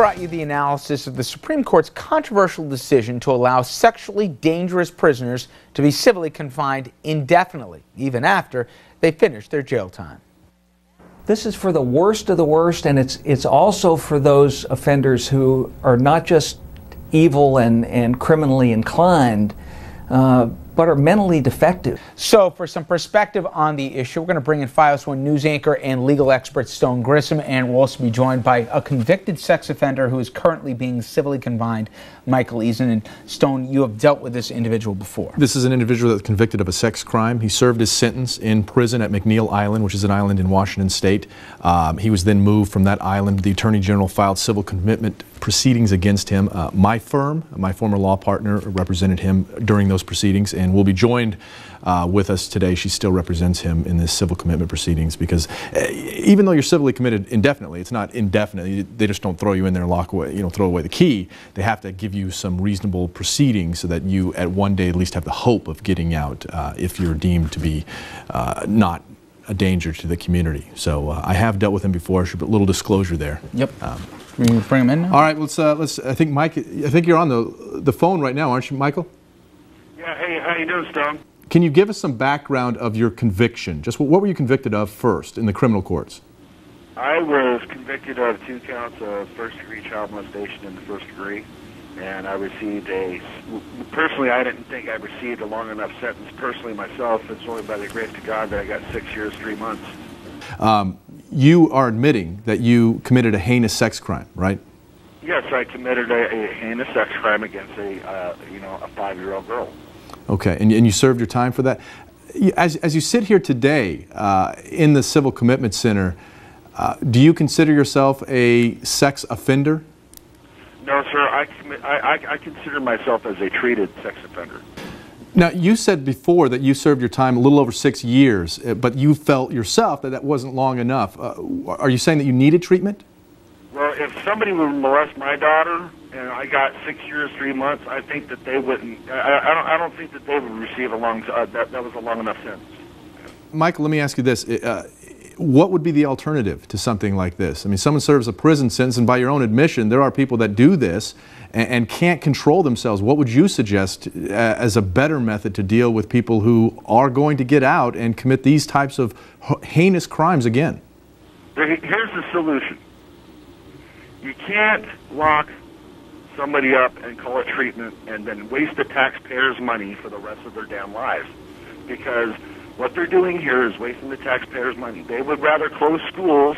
brought you the analysis of the Supreme Court's controversial decision to allow sexually dangerous prisoners to be civilly confined indefinitely, even after they finish their jail time. This is for the worst of the worst, and it's also for those offenders who are not just evil and criminally inclined, but are mentally defective. So for some perspective on the issue, we're going to bring in Fios One news anchor and legal expert Stone Grissom, and we'll also be joined by a convicted sex offender who is currently being civilly confined, Michael Eason. And Stone, you have dealt with this individual before. This is an individual that's convicted of a sex crime. He served his sentence in prison at McNeil Island, which is an island in Washington State. He was then moved from that island. The Attorney General filed civil commitment proceedings against him. My firm, my former law partner, represented him during those proceedings and will be joined with us today. She still represents him in this civil commitment proceedings because even though you're civilly committed indefinitely, it's not indefinite. They just don't throw you in there and lock away, throw away the key. They have to give you some reasonable proceedings so that you at one day at least have the hope of getting out if you're deemed to be not a danger to the community. So I have dealt with him before, but a little disclosure there. Yep. Can we bring him in now? All right, let's. I think Mike. I think you're on the phone right now, aren't you, Michael? Yeah. Hey, how you doing, Stone? Can you give us some background of your conviction? Just what were you convicted of first in the criminal courts? I was convicted of 2 counts of first-degree child molestation in the first degree, and I received personally, I didn't think I received a long enough sentence personally myself. It's only by the grace of God that I got 6 years, 3 months. You are admitting that you committed a heinous sex crime, right? Yes, I committed a heinous sex crime against a 5-year-old girl. Okay, and you served your time for that. As you sit here today in the Civil Commitment Center, do you consider yourself a sex offender? No, sir. I consider myself as a treated sex offender. Now, you said before that you served your time a little over 6 years, but you felt yourself that that wasn't long enough. Are you saying that you needed treatment? Well, if somebody would molest my daughter and I got 6 years, 3 months, I think that they wouldn't. I don't think that they would receive a long. That was a long enough sentence. Michael, let me ask you this. What would be the alternative to something like this? I mean, someone serves a prison sentence, and by your own admission, there are people that do this and can't control themselves. What would you suggest as a better method to deal with people who are going to get out and commit these types of heinous crimes again? Here's the solution. You can't lock somebody up and call it treatment and then waste the taxpayers' money for the rest of their damn lives, because what they're doing here is wasting the taxpayers' money. They would rather close schools.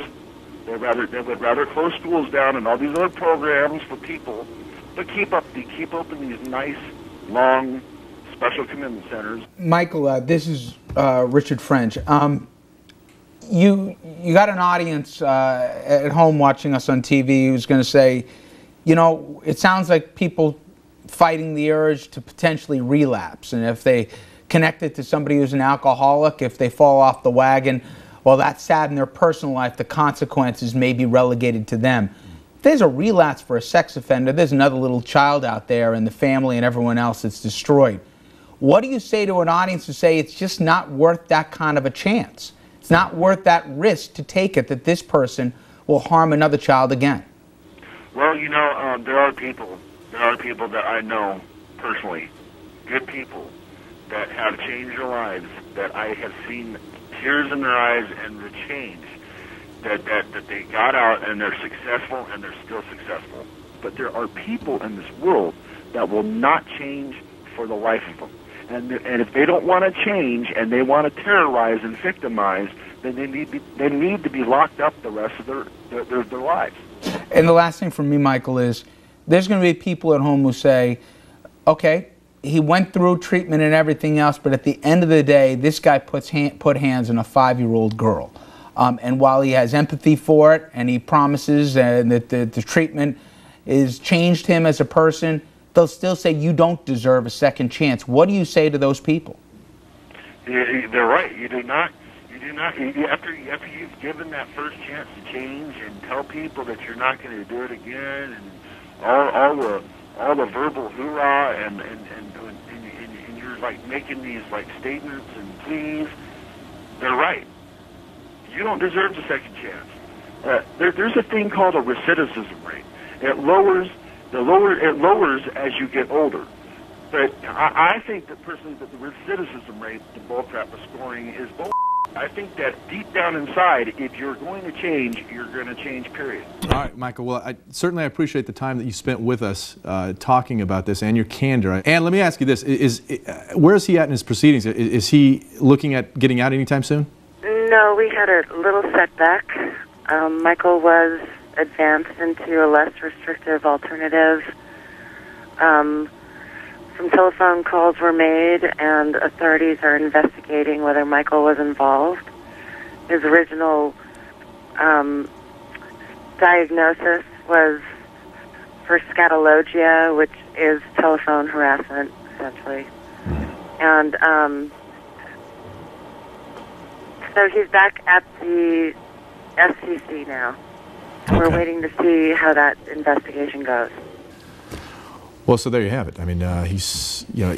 They would rather close schools down and all these other programs for people, but keep open these nice, long, special commitment centers. Michael, this is Richard French. You got an audience at home watching us on TV who's going to say, it sounds like people fighting the urge to potentially relapse, and if they connect it to somebody who's an alcoholic, if they fall off the wagon, well, that's sad in their personal life. The consequences may be relegated to them. If there's a relapse for a sex offender, there's another little child out there and the family and everyone else that's destroyed. What do you say to an audience who say it's just not worth that kind of a chance? It's not worth that risk to take it that this person will harm another child again. Well, there are people that I know personally, good people, that have changed their lives, that I have seen tears in their eyes and the change, that they got out and they're successful and they're still successful. But there are people in this world that will not change for the life of them. And if they don't want to change and they want to terrorize and victimize, then they need to be locked up the rest of their lives. And the last thing from me, Michael, is there's going to be people at home who say, okay, he went through treatment and everything else, but at the end of the day, this guy put hands on a 5-year-old girl. And while he has empathy for it and he promises that the treatment has changed him as a person, they'll still say you don't deserve a second chance. What do you say to those people? They're right. You do not. After you've given that first chance to change and tell people that you're not going to do it again, and all the verbal hoorah and you're like making these like statements and pleas, they're right. You don't deserve the second chance. There's a thing called a recidivism rate, It lowers as you get older. But I think the recidivism rate, the bull trap of scoring, is bull. I think that deep down inside, if you're going to change, you're going to change, period. All right, Michael. Well, I certainly appreciate the time that you spent with us talking about this and your candor. And let me ask you this. Where is he at in his proceedings? Is he looking at getting out anytime soon? No, we had a little setback. Michael was advanced into a less restrictive alternative. Some telephone calls were made, and authorities are investigating whether Michael was involved. His original diagnosis was for scatologia, which is telephone harassment, essentially. And so he's back at the SCC now. Okay. We're waiting to see how that investigation goes. Well, so there you have it. I mean, he's, you know,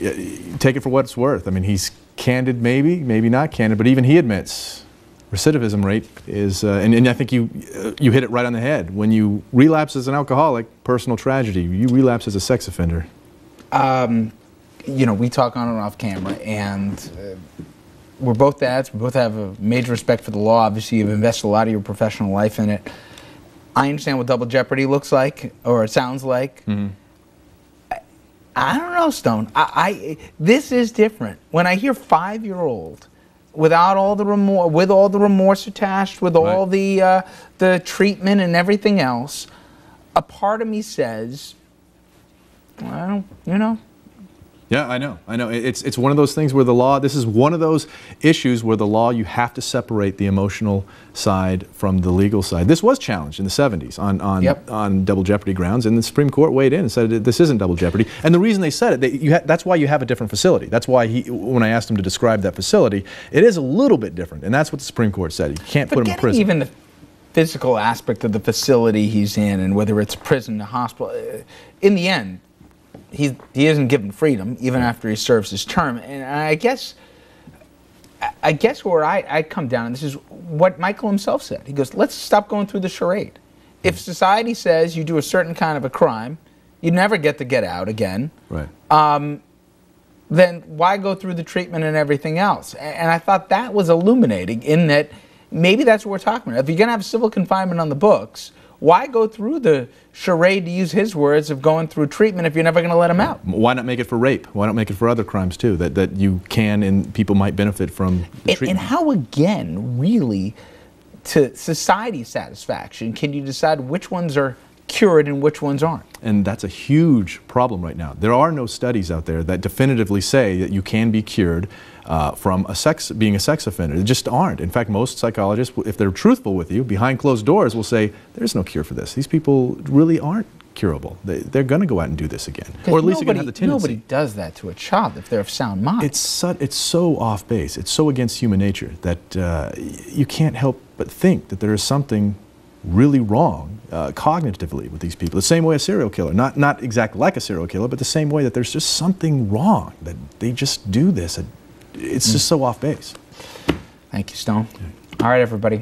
take it for what it's worth. I mean, he's candid, maybe not candid, but even he admits recidivism rate is, and I think you hit it right on the head. When you relapse as an alcoholic, personal tragedy. You relapse as a sex offender. You know, we talk on and off camera, and we're both dads. We both have a major respect for the law. Obviously, you've invested a lot of your professional life in it. I understand what double jeopardy looks like, or it sounds like. Mm-hmm. I don't know, Stone. This is different. When I hear 5-year-old, without all the remorse, with all the remorse attached, with all the treatment and everything else, a part of me says, well, you know. Yeah, I know. It's one of those things where the law, this is one of those issues where the law, you have to separate the emotional side from the legal side. This was challenged in the 70s on double jeopardy grounds, and the Supreme Court weighed in and said this isn't double jeopardy. And the reason they said it, that's why you have a different facility. That's why when I asked him to describe that facility, it is a little bit different, and that's what the Supreme Court said. You can't put him in prison. Even the physical aspect of the facility he's in, and whether it's prison or hospital, in the end, he isn't given freedom even after he serves his term. And I guess where I come down, and this is what Michael himself said. He goes, let's stop going through the charade. If society says you do a certain kind of a crime, you never get to get out again. Right. Then why go through the treatment and everything else? And I thought that was illuminating, in that maybe that's what we're talking about. If you're going to have civil confinement on the books, why go through the charade, to use his words, of going through treatment if you're never going to let him out? Why not make it for rape? Why not make it for other crimes too, that you can and people might benefit from the treatment? And how, again, really, to society's satisfaction, can you decide which ones are cured and which ones aren't? And that's a huge problem right now. There are no studies out there that definitively say that you can be cured from being a sex offender. There just aren't. In fact, most psychologists, if they're truthful with you, behind closed doors will say, there's no cure for this. These people really aren't curable. They're going to go out and do this again. Or at least they're going to have the tendency. Nobody does that to a child if they're of sound mind. It's so off base. It's so against human nature that you can't help but think that there is something really wrong cognitively with these people. The same way a serial killer, not exactly like a serial killer, but the same way that there's just something wrong, that they just do this. It's just so off base. Thank you, Stone. All right, everybody.